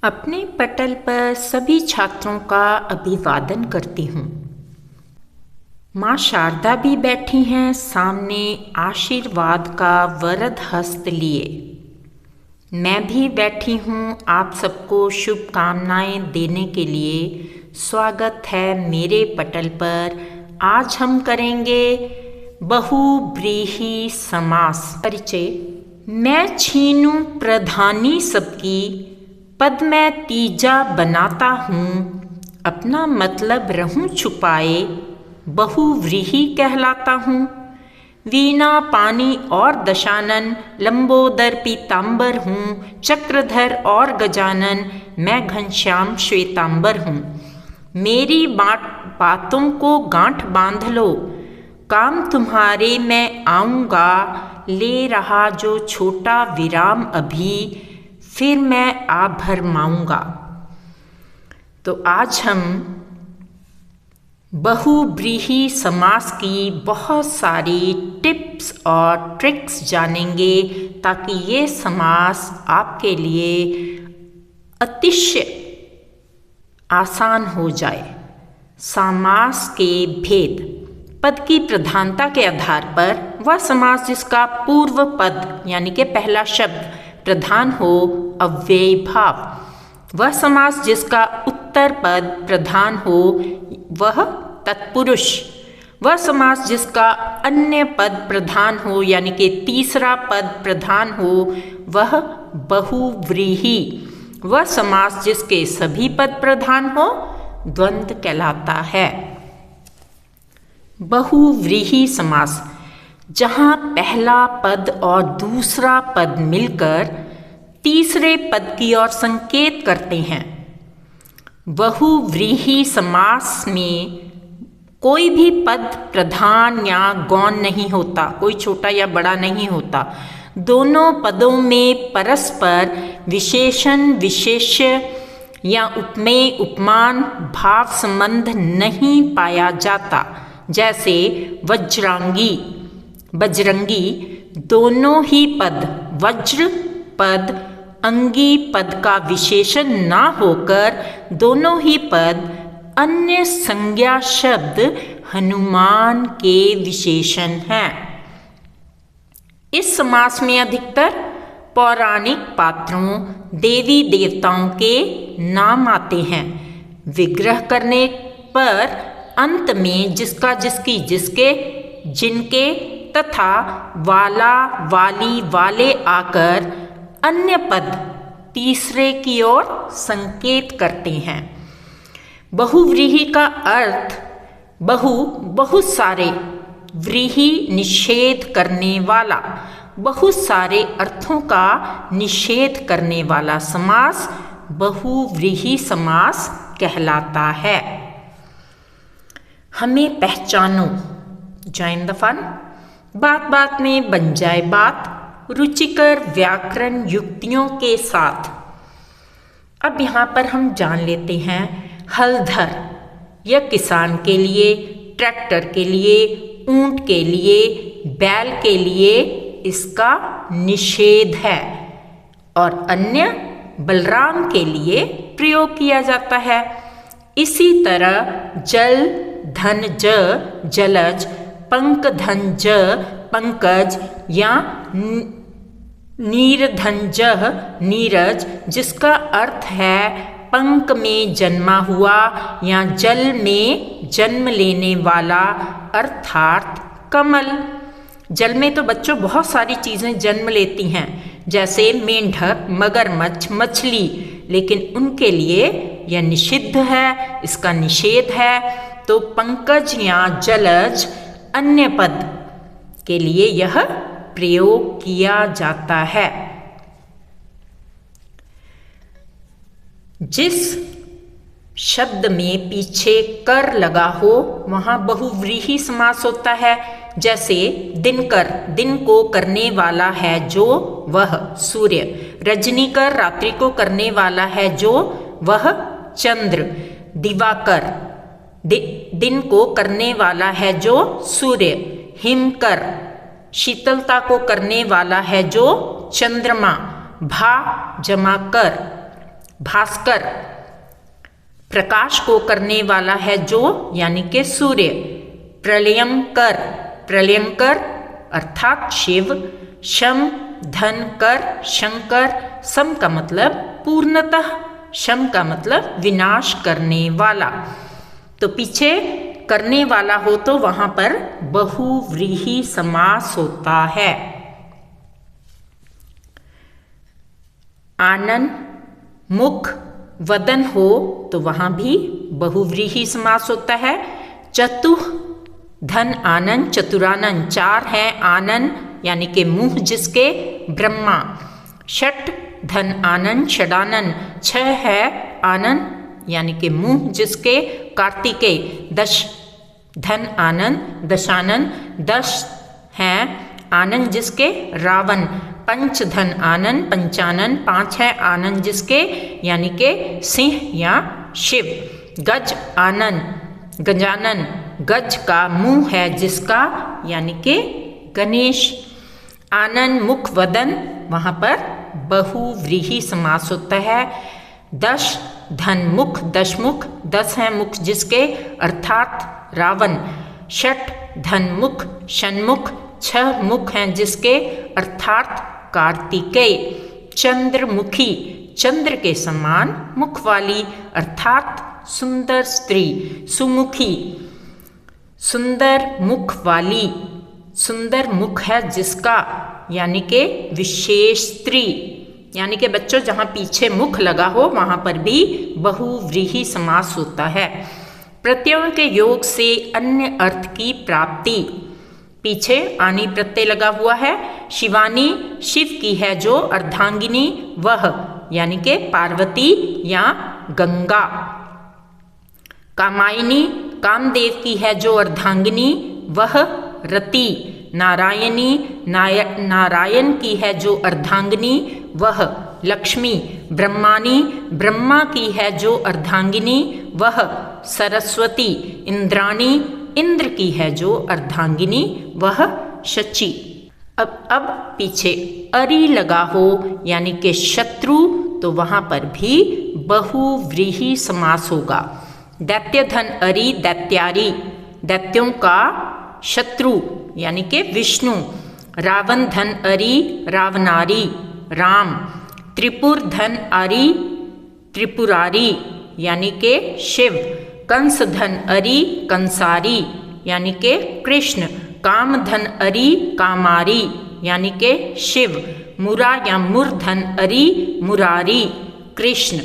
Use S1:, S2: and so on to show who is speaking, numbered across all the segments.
S1: अपने पटल पर सभी छात्रों का अभिवादन करती हूँ। माँ शारदा भी बैठी हैं सामने आशीर्वाद का वरद हस्त लिए। मैं भी बैठी हूँ आप सबको शुभकामनाएं देने के लिए। स्वागत है मेरे पटल पर। आज हम करेंगे बहुव्रीहि समास। परिचय। मैं छीनू प्रधानी सबकी, पद मैं तीजा बनाता हूँ, अपना मतलब रहूं छुपाए, बहुव्रीहि कहलाता हूँ। वीणा पानी और दशानन, लंबोदर पीतांबर हूँ, चक्रधर और गजानन, मैं घनश्याम श्वेतांबर हूँ। मेरी बातों को गांठ बांध लो, काम तुम्हारे मैं आऊँगा, ले रहा जो छोटा विराम अभी, फिर मैं आ भरमाऊँगा। तो आज हम बहुव्रीहि समास की बहुत सारी टिप्स और ट्रिक्स जानेंगे ताकि ये समास आपके लिए अतिशय आसान हो जाए। समास के भेद। पद की प्रधानता के आधार पर वह समास जिसका पूर्व पद यानी कि पहला शब्द प्रधान हो अव्ययी भाव। वह समास जिसका उत्तर पद प्रधान हो वह तत्पुरुष। वह समास जिसका अन्य पद प्रधान हो यानी कि तीसरा पद प्रधान हो वह बहुव्रीहि। वह समास जिसके सभी पद प्रधान हो द्वंद्व कहलाता है। बहुव्रीहि समास जहाँ पहला पद और दूसरा पद मिलकर तीसरे पद की ओर संकेत करते हैं। बहुव्रीहि समास में कोई भी पद प्रधान या गौण नहीं होता, कोई छोटा या बड़ा नहीं होता। दोनों पदों में परस्पर विशेषण विशेष्य या उपमेय उपमान भाव संबंध नहीं पाया जाता। जैसे वज्रांगी बजरंगी, दोनों ही पद वज्र पद अंगी पद का विशेषण ना होकर दोनों ही पद अन्य संज्ञा शब्द हनुमान के विशेषण हैं। इस समास में अधिकतर पौराणिक पात्रों देवी देवताओं के नाम आते हैं। विग्रह करने पर अंत में जिसका जिसकी जिसके जिनके तथा वाला वाली वाले आकर अन्य पद तीसरे की ओर संकेत करते हैं। बहुव्रीहि का अर्थ बहुत सारे, व्रीहि निषेध करने वाला, बहुत सारे अर्थों का निषेध करने वाला समास बहुव्रीहि समास कहलाता है। हमें पहचानो। Join the fun. बात बात में बन जाए बात, रुचिकर व्याकरण युक्तियों के साथ। अब यहाँ पर हम जान लेते हैं हलधर, यह किसान के लिए, ट्रैक्टर के लिए, ऊंट के लिए, बैल के लिए इसका निषेध है और अन्य बलराम के लिए प्रयोग किया जाता है। इसी तरह जल धन ज जलज, पंक धन ज पंकज या नीरधंज नीरज, जिसका अर्थ है पंक में जन्मा हुआ या जल में जन्म लेने वाला अर्थात कमल। जल में तो बच्चों बहुत सारी चीज़ें जन्म लेती हैं जैसे मेंढक, मगरमच्छ, मछली, लेकिन उनके लिए यह निषिद्ध है, इसका निषेध है। तो पंकज या जलज अन्य पद के लिए यह प्रयोग किया जाता है। जिस शब्द में पीछे कर लगा हो वहाँ बहुव्रीहि समास होता है। जैसे दिनकर, दिन को करने वाला है जो वह सूर्य। रजनीकर, रात्रि को करने वाला है जो वह चंद्र। दिवाकर, दिन को करने वाला है जो सूर्य। हिमकर, शीतलता को करने वाला है जो चंद्रमा। भा जमा कर, भास्कर, प्रकाश को करने वाला है जो, यानी कि सूर्य। प्रलयंकर, प्रलयंकर अर्थात शिव। शम धन कर शंकर, सम का मतलब पूर्णतः, शम का मतलब विनाश करने वाला। तो पीछे करने वाला हो तो वहां पर बहुव्रीहि समास होता है। आनन मुख वदन हो तो वहां भी बहुव्रीहि समास होता है। चतुः धन आनन चतुरानन, चार है आनन यानी कि मुंह जिसके, ब्रह्मा। षट धन आनन षडानन, छह है आनन यानी कि मुंह जिसके, कार्तिकेय। दश धन आनन दशानन, दश हैं आनन जिसके, रावण। पंच धन आनन पंचानन, पांच है आनन जिसके, यानी के सिंह या शिव। गज आनन गजानन, गज का मुंह है जिसका, यानी के गणेश। आनन मुख वदन, वहां पर बहुव्रीहि समास होता है। दश धन मुख दशमुख, दस है मुख जिसके अर्थात रावण। षट धन मुख षण्मुख, छह मुख हैं जिसके अर्थात कार्तिकेय। चंद्रमुखी, चंद्र के समान मुख वाली अर्थात सुंदर स्त्री। सुमुखी, सुंदर मुख वाली, सुंदर मुख है जिसका, यानी के विशेष स्त्री। यानी कि बच्चों जहां पीछे मुख लगा हो वहां पर भी बहुव्रीहि समास होता है। प्रत्ययों के योग से अन्य अर्थ की प्राप्ति, पीछे आनी प्रत्यय लगा हुआ है। शिवानी शिव की है जो, अर्धांगिनी वह, यानी के पार्वती या गंगा। कामायनी कामदेव की है जो, अर्धांगिनी वह, रति। नारायणी नारायण की है जो, अर्धांगिनी वह, लक्ष्मी। ब्रह्मानी ब्रह्मा की है जो, अर्धांगिनी वह, सरस्वती। इंद्राणी इंद्र की है जो, अर्धांगिनी वह, शची। अब पीछे अरि लगा हो यानी कि शत्रु, तो वहां पर भी बहुव्रीहि समास होगा। दैत्य धन अरि दैत्यारी, दैत्यों का शत्रु यानी के विष्णु। रावण धन अरि रावणारी, राम। त्रिपुर धन अरि त्रिपुरारी यानी के शिव। कंस धन अरि कंसारी यानी के कृष्ण। काम धन अरि कामारी यानी के शिव। मुरा या मुर धन अरि मुरारी, कृष्ण।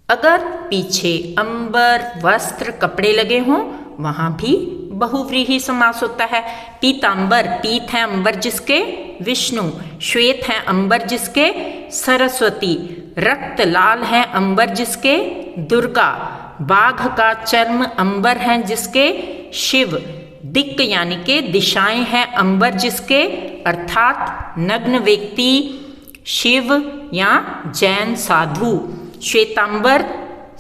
S1: अगर पीछे अंबर वस्त्र कपड़े लगे हों वहां भी बहुव्रीहि समास होता है। पीतांबर, पीत है अंबर जिसके, विष्णु। श्वेत है अंबर जिसके, सरस्वती। रक्त लाल है अंबर जिसके, दुर्गा। बाघ का चर्म अंबर है जिसके, शिव। दिक् यानी के दिशाएं हैं अंबर जिसके, अर्थात नग्न व्यक्ति, शिव या जैन साधु। श्वेतांबर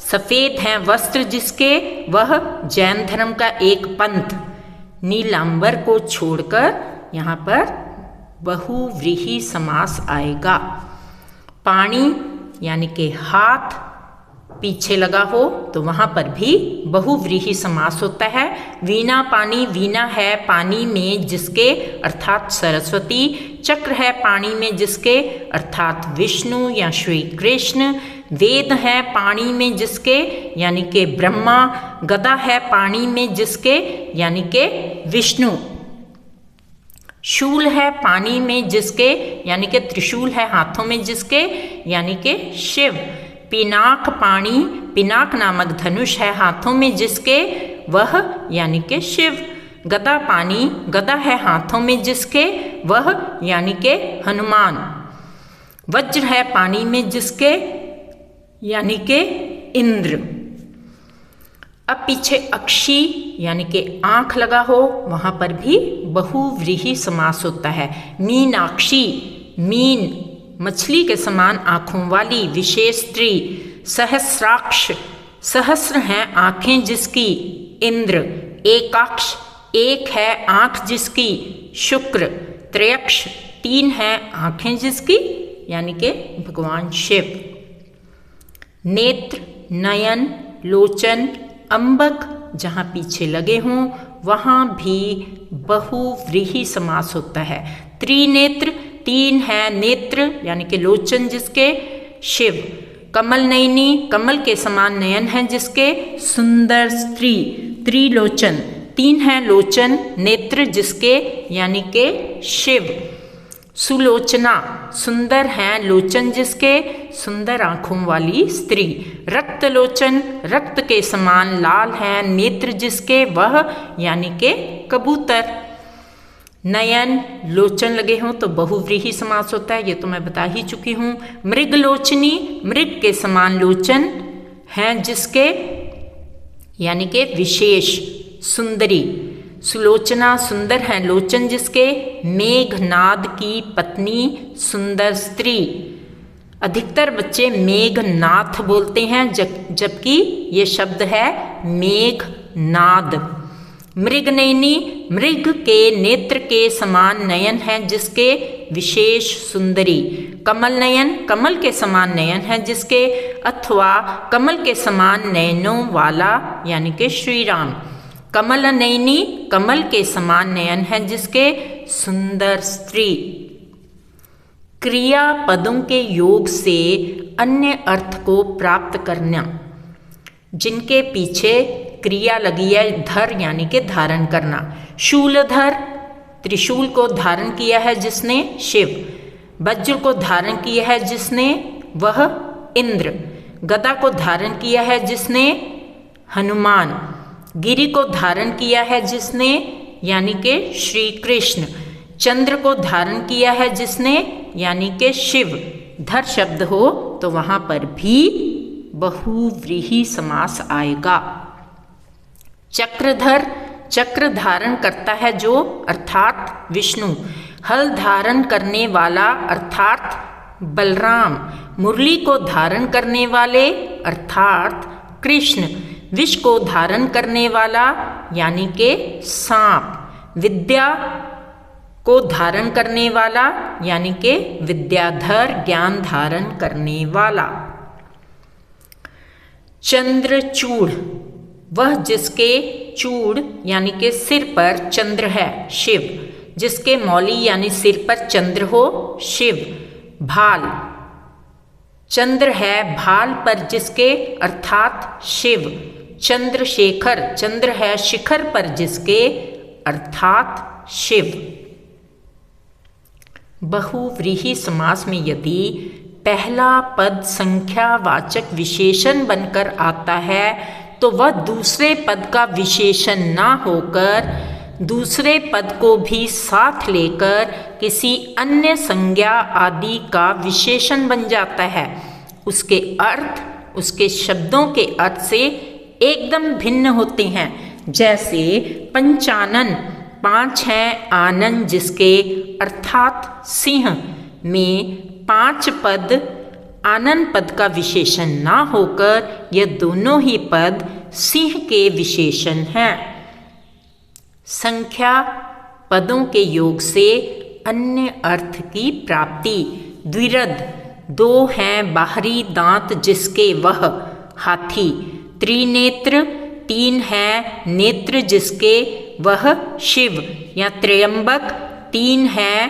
S1: सफेद हैं वस्त्र जिसके, वह जैन धर्म का एक पंथ। नीलांबर को छोड़कर यहाँ पर बहुव्रीहि समास आएगा। पाणी यानी कि हाथ पीछे लगा हो तो वहां पर भी बहुव्रीहि समास होता है। वीणा पानी, वीणा है पानी में जिसके, अर्थात सरस्वती। चक्र है पानी में जिसके, अर्थात विष्णु या श्री कृष्ण। वेद है पानी में जिसके, यानी के ब्रह्मा। गदा है पानी में जिसके, यानी के विष्णु। शूल है पानी में जिसके, यानी के त्रिशूल है हाथों में जिसके, यानी के शिव। पिनाक पानी, पिनाक नामक धनुष है हाथों में जिसके, वह यानी के शिव। गदा पानी, गदा है हाथों में जिसके, वह यानी के हनुमान। वज्र है पानी में जिसके, यानी के इंद्र। अब पीछे अक्षी यानी के आंख लगा हो वहां पर भी बहुव्रीहि समास होता है। मीनाक्षी, मीन मछली के समान आंखों वाली विशेष स्त्री। सहस्राक्ष, सहस्र हैं आंखें जिसकी, इंद्र। एकाक्ष, एक है आंख जिसकी, शुक्र। त्रयक्ष, तीन है आंखें जिसकी, यानी के भगवान शिव। नेत्र, नयन, लोचन, अम्बक जहाँ पीछे लगे हों वहाँ भी बहुव्रीहि समास होता है। त्रिनेत्र, तीन है नेत्र यानी कि लोचन जिसके, शिव। कमल नयनी, कमल के समान नयन है जिसके, सुंदर स्त्री। त्रिलोचन, तीन है लोचन नेत्र जिसके यानी के शिव। सुलोचना, सुंदर हैं लोचन जिसके, सुंदर आँखों वाली स्त्री। रक्तलोचन, रक्त के समान लाल हैं नेत्र जिसके, वह यानी के कबूतर। नयन, लोचन लगे हों तो बहुव्रीहि समास होता है, ये तो मैं बता ही चुकी हूँ। मृगलोचनी, मृग के समान लोचन हैं जिसके यानी के विशेष, सुंदरी। सुलोचना, सुंदर हैं लोचन जिसके, मेघनाद की पत्नी, सुंदर स्त्री। अधिकतर बच्चे मेघनाथ बोलते हैं जबकि ये शब्द है मेघनाद। मृगनयनी, मृग के नेत्र के समान नयन है जिसके, विशेष सुंदरी। कमल नयन, कमल के समान नयन है जिसके, अथवा कमल के समान नयनों वाला यानी के श्री राम। कमल नयनी, कमल के समान नयन है जिसके, सुंदर स्त्री। क्रिया पदों के योग से अन्य अर्थ को प्राप्त करना, जिनके पीछे क्रिया लगी है धर यानी के धारण करना। शूलधर, त्रिशूल को धारण किया है जिसने, शिव। वज्र को धारण किया है जिसने, वह इंद्र। गदा को धारण किया है जिसने, हनुमान। गिरि को धारण किया है जिसने यानी के श्री कृष्ण। चंद्र को धारण किया है जिसने यानी के शिव। धर शब्द हो तो वहां पर भी बहुव्रीहि समास आएगा। चक्रधर, चक्र धारण करता है जो अर्थात विष्णु। हल धारण करने वाला अर्थात बलराम। मुरली को धारण करने वाले अर्थात कृष्ण। विष को धारण करने वाला यानी के सांप। विद्या को धारण करने वाला यानी के विद्याधर, ज्ञान धारण करने वाला। चंद्रचूड़, वह जिसके चूड़ यानी के सिर पर चंद्र है, शिव। जिसके मौली यानी सिर पर चंद्र हो, शिव। भाल, चंद्र है भाल पर जिसके अर्थात शिव। चंद्रशेखर, चंद्र है शिखर पर जिसके अर्थात शिव। बहुव्रीहि समास में यदि पहला पद संख्यावाचक विशेषण बनकर आता है तो वह दूसरे पद का विशेषण ना होकर दूसरे पद को भी साथ लेकर किसी अन्य संज्ञा आदि का विशेषण बन जाता है। उसके अर्थ उसके शब्दों के अर्थ से एकदम भिन्न होते हैं। जैसे पंचानन, पांच हैं आनन जिसके अर्थात सिंह में पांच पद आनन पद का विशेषण ना होकर यह दोनों ही पद सिंह के विशेषण हैं। संख्या पदों के योग से अन्य अर्थ की प्राप्ति। द्विरद, दो हैं बाहरी दांत जिसके, वह हाथी। त्रिनेत्र, तीन हैं नेत्र जिसके, वह शिव या त्र्यंबक, तीन हैं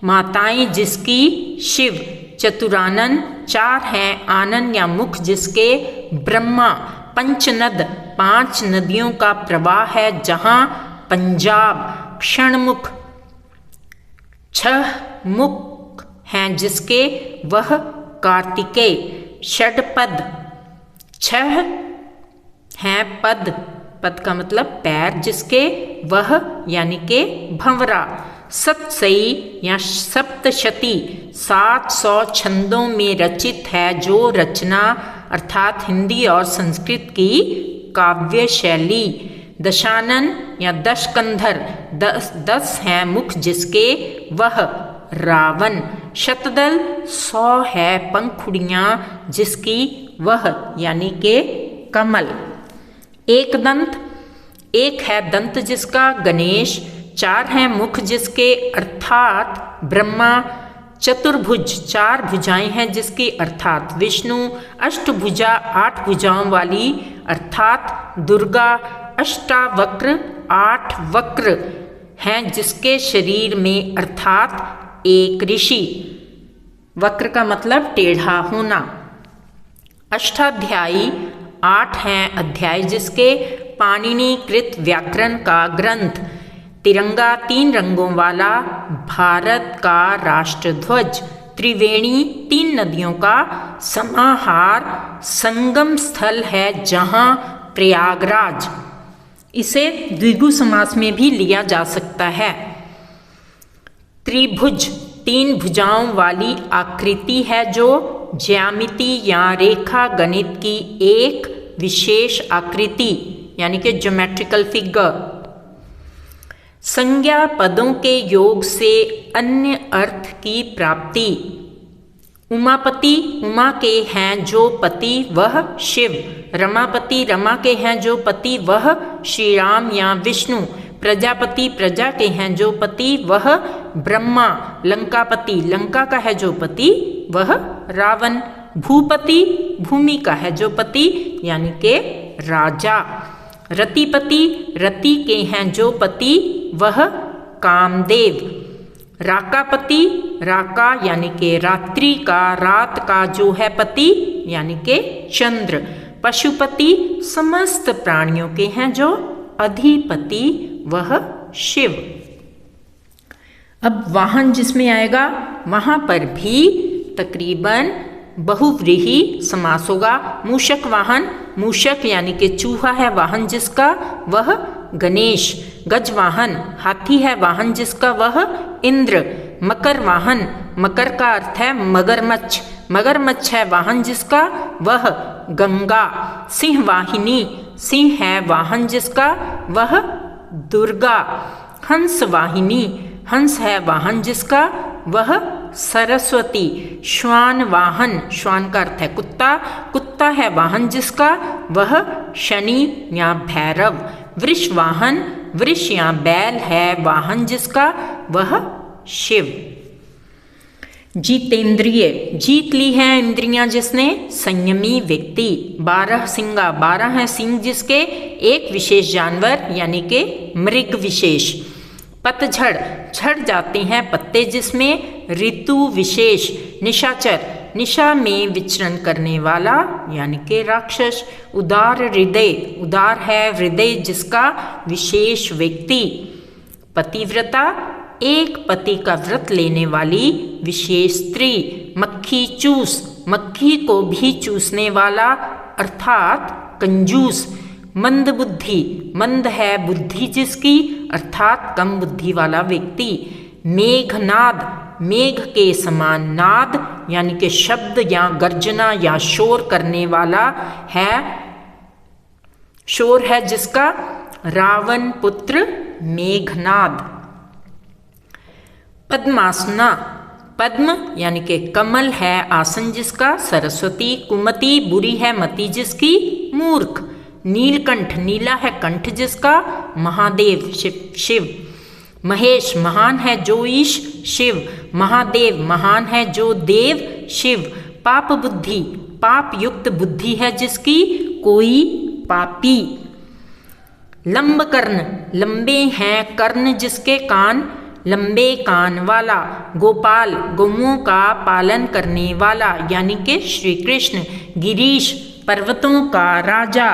S1: माताएं जिसकी, शिव। चतुरानन, चार हैं आनन या मुख जिसके, ब्रह्मा। पंचनद, पांच नदियों का प्रवाह है जहां, पंजाब। क्षणमुख, छह मुख हैं जिसके, वह कार्तिकेय। षडपद, छह हैं पद, पद का मतलब पैर जिसके, वह यानी के भंवरा। सतसई या सप्तशती, 700 छंदों में रचित है जो रचना अर्थात हिंदी और संस्कृत की काव्य शैली। दशानन या दशकंधर, 10 हैं मुख जिसके, वह रावण। शतदल, 100 है पंखुड़ियाँ जिसकी, वह यानी के कमल। एक दंत, एक है दंत जिसका, गणेश। 4 हैं मुख जिसके अर्थात ब्रह्मा। चतुर्भुज, 4 भुजाएं हैं जिसकी अर्थात विष्णु। अष्टभुजा, 8 भुजाओं वाली अर्थात दुर्गा। अष्टावक्र, 8 वक्र हैं जिसके शरीर में अर्थात एक ऋषि। वक्र का मतलब टेढ़ा होना। अष्टाध्यायी, 8 हैं अध्याय जिसके। पाणिनि कृत व्याकरण का ग्रंथ। तिरंगा, 3 रंगों वाला भारत का राष्ट्रध्वज। त्रिवेणी, 3 नदियों का समाहार संगम स्थल है जहाँ प्रयागराज। इसे द्विगु समास में भी लिया जा सकता है। त्रिभुज, 3 भुजाओं वाली आकृति है जो ज्यामिति या रेखा गणित की एक विशेष आकृति यानी कि ज्योमेट्रिकल फिगर। संज्ञा, पदों के योग से अन्य अर्थ की प्राप्ति। उमापति, उमा के हैं जो पति वह शिव। रमापति, रमा के हैं जो पति वह श्री राम या विष्णु। प्रजापति, प्रजा के हैं जो पति वह ब्रह्मा। लंकापति, लंका का है जो पति वह रावण। भूपति, भूमि का है जो पति यानी के राजा। रतिपति, रति के हैं जो पति वह कामदेव। राकापति, राका यानी के रात्रि का, रात का जो है पति यानी के चंद्र। पशुपति, समस्त प्राणियों के हैं जो अधिपति वह शिव। अब वाहन जिसमें आएगा वहां पर भी तकरीबन बहुव्रीहि समास होगा। मूषक वाहन, मूषक यानी कि चूहा है वाहन जिसका वह गणेश। गजवाहन, हाथी है वाहन जिसका वह इंद्र। मकर वाहन, मकर का अर्थ है मगरमच्छ, मगरमच्छ है वाहन जिसका वह गंगा। सिंह वाहिनी, सिंह है वाहन जिसका वह दुर्गा। हंस वाहिनी, हंस है वाहन जिसका वह सरस्वती। श्वान वाहन, श्वान का अर्थ है कुत्ता, कुत्ता है वाहन जिसका वह शनि या भैरव। वृष वाहन, वृष या बैल है वाहन जिसका वह शिव। जितेंद्रिय, जीत ली है इंद्रियां जिसने संयमी व्यक्ति। 12 सिंगा, 12 है सिंह जिसके, एक विशेष जानवर यानी के मृग विशेष। पतझड़, झड़ जाते हैं पत्ते जिसमें ऋतु विशेष। निशाचर, निशा में विचरण करने वाला यानी के राक्षस। उदार हृदय, उदार है हृदय जिसका विशेष व्यक्ति। पतिव्रता, एक पति का व्रत लेने वाली विशेष स्त्री। मक्खी चूस, मक्खी को भी चूसने वाला अर्थात कंजूस। मंद बुद्धि, मंद है बुद्धि जिसकी अर्थात कम बुद्धि वाला व्यक्ति। मेघनाद, मेघ के समान नाद यानी कि शब्द या गर्जना या शोर करने वाला है, शोर है जिसका रावण पुत्र मेघनाद। पद्मासना, पद्म यानी कि कमल है आसन जिसका सरस्वती। कुमति, बुरी है मति जिसकी मूर्ख। नीलकंठ, नीला है कंठ जिसका महादेव शिव। महेश, महान है जो ईश शिव। महादेव, महान है जो देव शिव। पाप बुद्धि, पाप युक्त बुद्धि है जिसकी कोई पापी। लंब कर्ण, लंबे हैं कर्ण जिसके कान, लंबे कान वाला। गोपाल, गौओं का पालन करने वाला यानी कि श्री कृष्ण। गिरीश, पर्वतों का राजा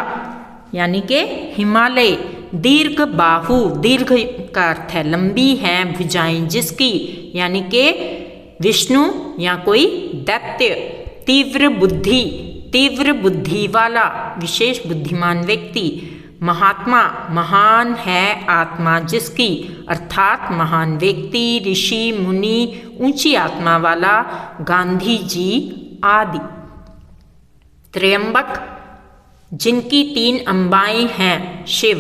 S1: यानी के हिमालय। दीर्घ बाहु, दीर्घ का अर्थ है लंबी हैं भुजाएं जिसकी यानी के विष्णु या कोई दैत्य। तीव्र बुद्धि, तीव्र बुद्धि वाला विशेष बुद्धिमान व्यक्ति। महात्मा, महान है आत्मा जिसकी अर्थात महान व्यक्ति, ऋषि, मुनि, ऊंची आत्मा वाला, गांधी जी आदि। त्र्यंबक, जिनकी 3 अंबाएं हैं शिव।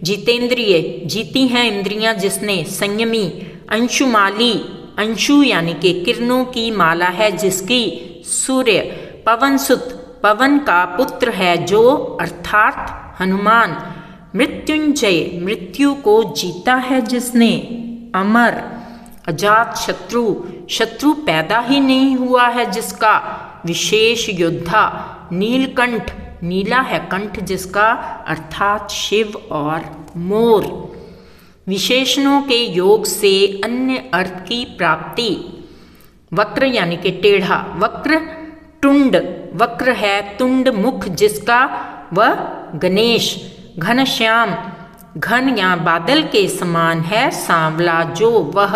S1: जितेंद्रिय, जीती हैं इंद्रियां जिसने संयमी। अंशुमाली, अंशु यानी कि किरणों की माला है जिसकी सूर्य। पवनसुत, पवन का पुत्र है जो अर्थात हनुमान। मृत्युंजय, मृत्यु को जीता है जिसने अमर। अजात शत्रु, शत्रु पैदा ही नहीं हुआ है जिसका। विशेष योद्धा, नीलकंठ, नीला है कंठ जिसका, अर्थात शिव और मोर। विशेषणों के योग से अन्य अर्थ की प्राप्ति। वक्र यानी कि टेढ़ा, वक्र टुंड, वक्र है तुंड मुख जिसका, वह गणेश। घनश्याम, घन या बादल के समान है सांवला जो, वह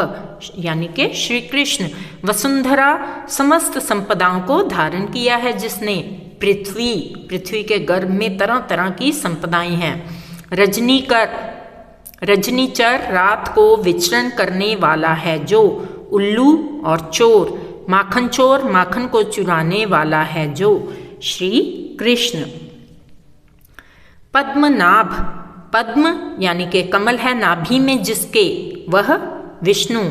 S1: यानी कि श्री कृष्ण। वसुंधरा, समस्त संपदाओं को धारण किया है जिसने। पृथ्वी, पृथ्वी के गर्भ में तरह तरह की संपदाएं हैं। रजनीकर, रजनीचर, रात को विचरण करने वाला है जो। उल्लू और चोर, माखन चोर, माखन को चुराने वाला है जो, श्री कृष्ण। पद्मनाभ, पद्म यानी कि कमल है नाभि में जिसके, वह विष्णु।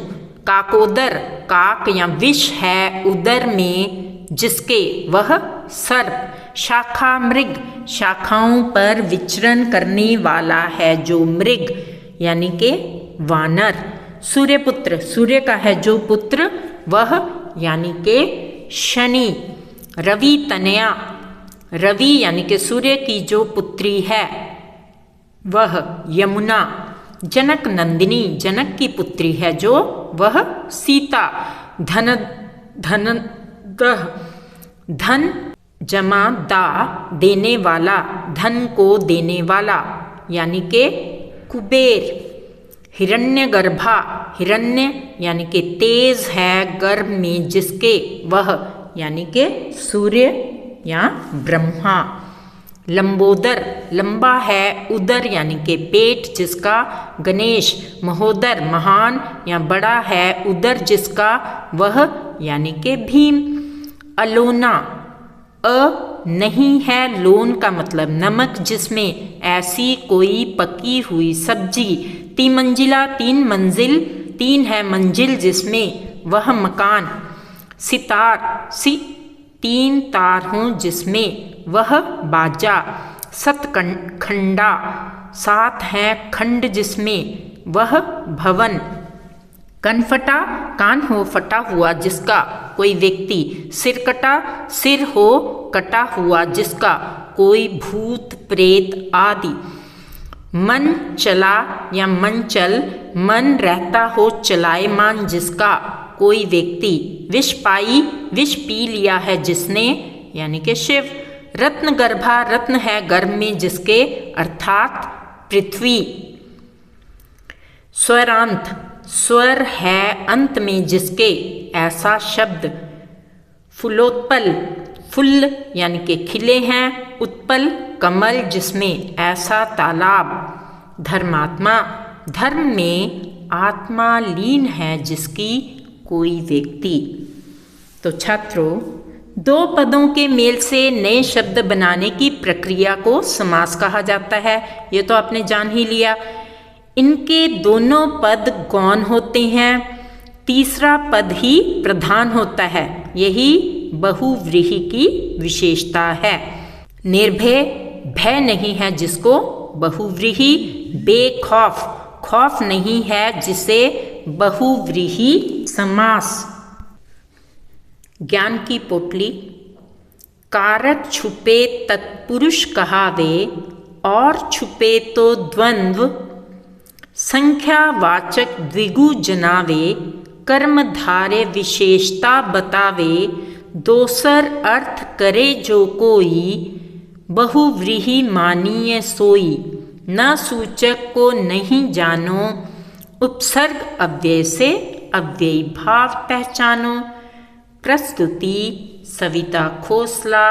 S1: काकोदर, काक या विष है उदर में जिसके, वह सर्प। शाखा मृग, शाखाओं पर विचरण करने वाला है जो, मृग यानी के वानर। सूर्यपुत्र, सूर्य का है जो पुत्र, वह यानी के शनि। रवि तनया, रवि यानी के सूर्य की जो पुत्री है, वह यमुना। जनक नंदिनी, जनक की पुत्री है जो, वह सीता। धन धन जमा दा, देने वाला, धन को देने वाला यानी के कुबेर। हिरण्यगर्भा, हिरण्य यानी कि तेज है गर्भ में जिसके, वह यानी के सूर्य या ब्रह्मा। लंबोदर, लंबा है उदर यानी के पेट जिसका, गणेश। महोदर, महान या बड़ा है उदर जिसका, वह यानी के भीम। अलोना, नहीं है, लोन का मतलब नमक जिसमें, ऐसी कोई पकी हुई सब्जी। तिमंजिला, तीन मंजिल, तीन है मंजिल जिसमें, वह मकान। सितार, तीन तार हों जिसमें, वह बाजा। सतखंडा, सात है खंड जिसमें, वह भवन। कनफटा, कान हो फटा हुआ जिसका, कोई व्यक्ति। सिरकटा, सिर हो कटा हुआ जिसका, कोई भूत प्रेत आदि। मन चला या मन चल, मन रहता हो चलायमान जिसका, कोई व्यक्ति। विष पाई, विष पी लिया है जिसने यानी कि शिव। रत्न गर्भा, रत्न है गर्भ में जिसके, अर्थात पृथ्वी। स्वरांत, स्वर है अंत में जिसके, ऐसा शब्द। फुलोत्पल, फुल यानी कि खिले हैं, उत्पल कमल जिसमें, ऐसा तालाब। धर्मात्मा, धर्म में आत्मा लीन है जिसकी, कोई व्यक्ति। तो छात्रों, दो पदों के मेल से नए शब्द बनाने की प्रक्रिया को समास कहा जाता है, ये तो आपने जान ही लिया। इनके दोनों पद गौण होते हैं, तीसरा पद ही प्रधान होता है, यही बहुव्रीहि की विशेषता है। निर्भय, भय नहीं है जिसको, बहुव्रीहि। बेखौफ, खौफ नहीं है जिसे, बहुव्रीहि समास। ज्ञान की पोटली। कारक छुपे तत्पुरुष कहावे, और छुपे तो द्वंद्व। संख्यावाचक द्विगु जनावे, कर्मधारे विशेषता बतावे। दोसर अर्थ करे जो कोई, बहुव्रीहि मानिए सोई। न सूचक को नहीं जानो, उपसर्ग अव्यय से अव्ययी भाव पहचानो। प्रस्तुति Savita Khosla.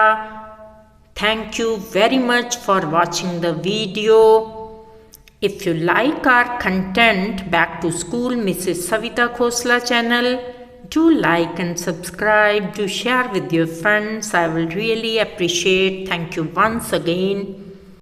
S1: Thank you very much for watching the video. If you like our content, Back to School Mrs. Savita Khosla channel, do like and subscribe, do share with your friends. I will really appreciate. Thank you once again.